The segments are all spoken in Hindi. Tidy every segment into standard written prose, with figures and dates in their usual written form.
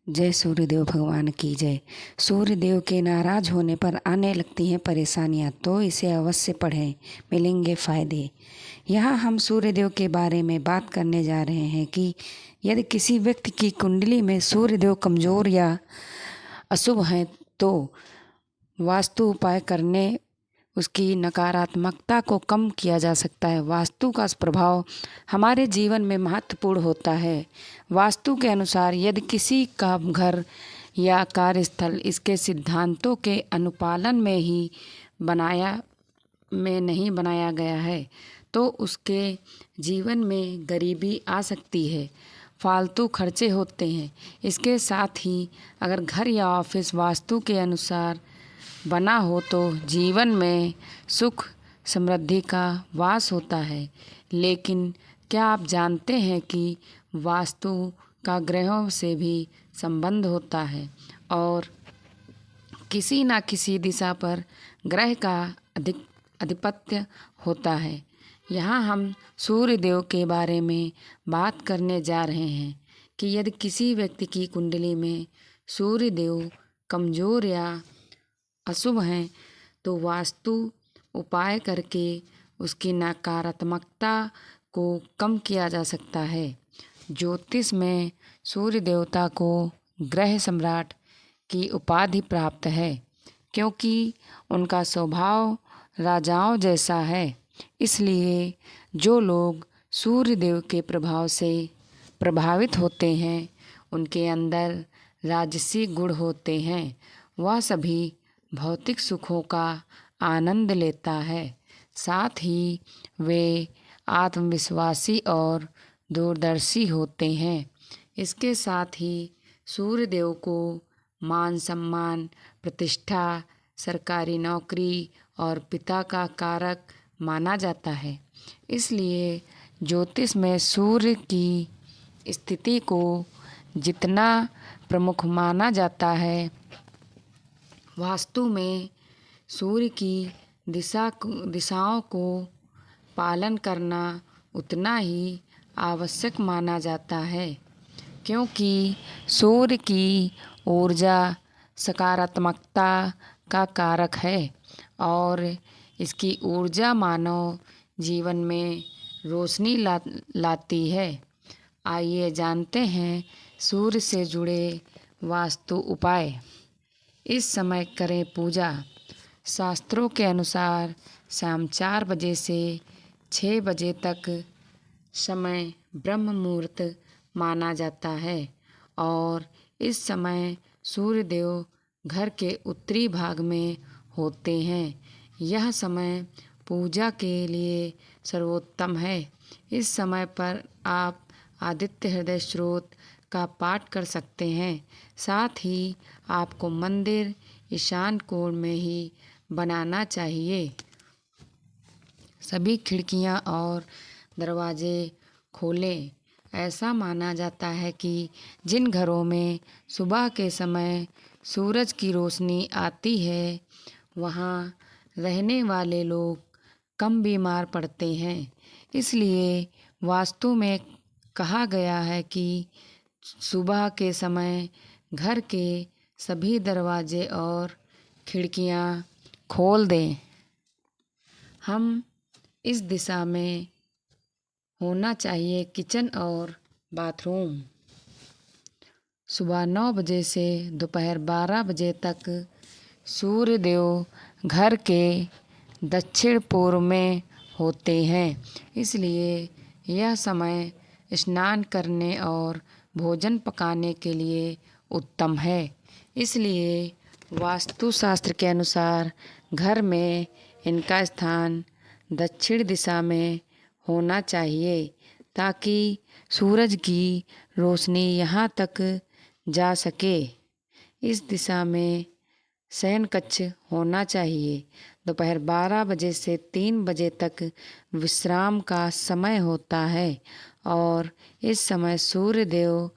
जय सूर्यदेव भगवान की जय। सूर्यदेव के नाराज होने पर आने लगती हैं परेशानियां, तो इसे अवश्य पढ़ें, मिलेंगे फायदे। यहाँ हम सूर्यदेव के बारे में बात करने जा रहे हैं कि यदि किसी व्यक्ति की कुंडली में सूर्यदेव कमजोर या अशुभ हैं तो वास्तु उपाय करने उसकी नकारात्मकता को कम किया जा सकता है। वास्तु का प्रभाव हमारे जीवन में महत्वपूर्ण होता है। वास्तु के अनुसार यदि किसी का घर या कार्यस्थल इसके सिद्धांतों के अनुपालन में नहीं बनाया गया है तो उसके जीवन में गरीबी आ सकती है, फालतू खर्चे होते हैं। इसके साथ ही अगर घर या ऑफिस वास्तु के अनुसार बना हो तो जीवन में सुख समृद्धि का वास होता है। लेकिन क्या आप जानते हैं कि वास्तु का ग्रहों से भी संबंध होता है और किसी न किसी दिशा पर ग्रह का अधिपत्य होता है। यहाँ हम सूर्यदेव के बारे में बात करने जा रहे हैं कि यदि किसी व्यक्ति की कुंडली में सूर्यदेव कमजोर या अशुभ हैं तो वास्तु उपाय करके उसकी नकारात्मकता को कम किया जा सकता है। ज्योतिष में सूर्य देवता को ग्रह सम्राट की उपाधि प्राप्त है क्योंकि उनका स्वभाव राजाओं जैसा है। इसलिए जो लोग सूर्य देव के प्रभाव से प्रभावित होते हैं उनके अंदर राजसी गुण होते हैं। वह सभी भौतिक सुखों का आनंद लेता है, साथ ही वे आत्मविश्वासी और दूरदर्शी होते हैं। इसके साथ ही सूर्यदेव को मान सम्मान, प्रतिष्ठा, सरकारी नौकरी और पिता का कारक माना जाता है। इसलिए ज्योतिष में सूर्य की स्थिति को जितना प्रमुख माना जाता है, वास्तु में सूर्य की दिशाओं को पालन करना उतना ही आवश्यक माना जाता है क्योंकि सूर्य की ऊर्जा सकारात्मकता का कारक है और इसकी ऊर्जा मानव जीवन में रोशनी लाती है। आइए जानते हैं सूर्य से जुड़े वास्तु उपाय। इस समय करें पूजा। शास्त्रों के अनुसार शाम 4 बजे से 6 बजे तक समय ब्रह्म मुहूर्त माना जाता है और इस समय सूर्यदेव घर के उत्तरी भाग में होते हैं। यह समय पूजा के लिए सर्वोत्तम है। इस समय पर आप आदित्य हृदय स्रोत का पाठ कर सकते हैं। साथ ही आपको मंदिर ईशान कोण में ही बनाना चाहिए। सभी खिड़कियां और दरवाजे खोलें। ऐसा माना जाता है कि जिन घरों में सुबह के समय सूरज की रोशनी आती है वहां रहने वाले लोग कम बीमार पड़ते हैं। इसलिए वास्तु में कहा गया है कि सुबह के समय घर के सभी दरवाजे और खिड़कियां खोल दें। हम इस दिशा में होना चाहिए किचन और बाथरूम। सुबह 9 बजे से दोपहर 12 बजे तक सूर्यदेव घर के दक्षिण पूर्व में होते हैं। इसलिए यह समय स्नान करने और भोजन पकाने के लिए उत्तम है। इसलिए वास्तुशास्त्र के अनुसार घर में इनका स्थान दक्षिण दिशा में होना चाहिए ताकि सूरज की रोशनी यहाँ तक जा सके। इस दिशा में शयन कक्ष होना चाहिए। दोपहर 12 बजे से 3 बजे तक विश्राम का समय होता है और इस समय सूर्यदेव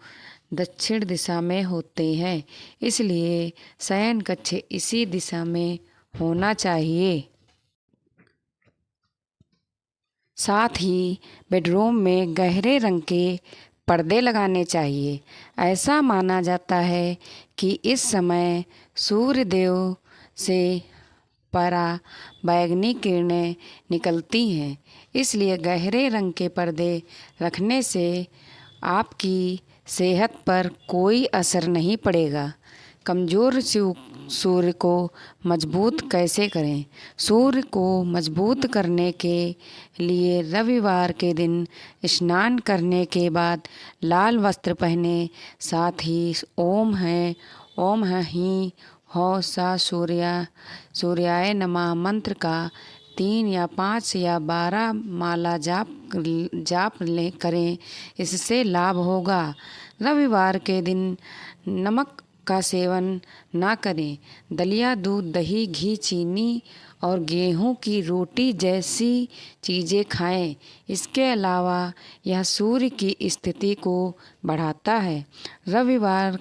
दक्षिण दिशा में होते हैं। इसलिए शयन कक्ष इसी दिशा में होना चाहिए। साथ ही बेडरूम में गहरे रंग के पर्दे लगाने चाहिए। ऐसा माना जाता है कि इस समय सूर्य देव से पराबैंगनी किरणें निकलती हैं, इसलिए गहरे रंग के पर्दे रखने से आपकी सेहत पर कोई असर नहीं पड़ेगा। कमज़ोर सूर्य को मजबूत कैसे करें? सूर्य को मजबूत करने के लिए रविवार के दिन स्नान करने के बाद लाल वस्त्र पहने, साथ ही ओम ही हो सा सूर्याय नमः मंत्र का 3 या 5 या 12 माला जाप करें। इससे लाभ होगा। रविवार के दिन नमक का सेवन ना करें। दलिया, दूध, दही, घी, चीनी और गेहूं की रोटी जैसी चीज़ें खाएं। इसके अलावा यह सूर्य की स्थिति को बढ़ाता है। रविवार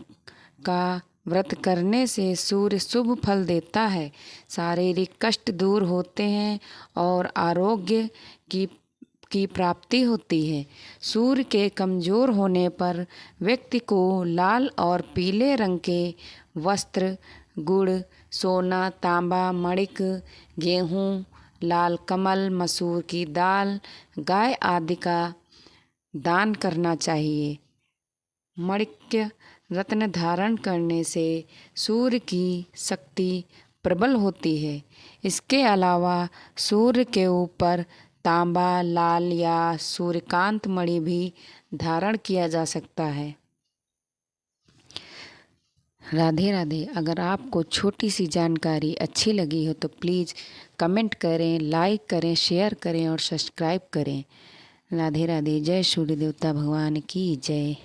का व्रत करने से सूर्य शुभ फल देता है, शारीरिक कष्ट दूर होते हैं और आरोग्य की प्राप्ति होती है। सूर्य के कमज़ोर होने पर व्यक्ति को लाल और पीले रंग के वस्त्र, गुड़, सोना, तांबा, मणिक, गेहूँ, लाल कमल, मसूर की दाल, गाय आदि का दान करना चाहिए। माणिक्य रत्न धारण करने से सूर्य की शक्ति प्रबल होती है। इसके अलावा सूर्य के ऊपर तांबा, लाल या सूर्यकांत मणि भी धारण किया जा सकता है। राधे राधे। अगर आपको छोटी सी जानकारी अच्छी लगी हो तो प्लीज़ कमेंट करें, लाइक करें, शेयर करें और सब्सक्राइब करें। राधे राधे। जय सूर्य देवता भगवान की जय।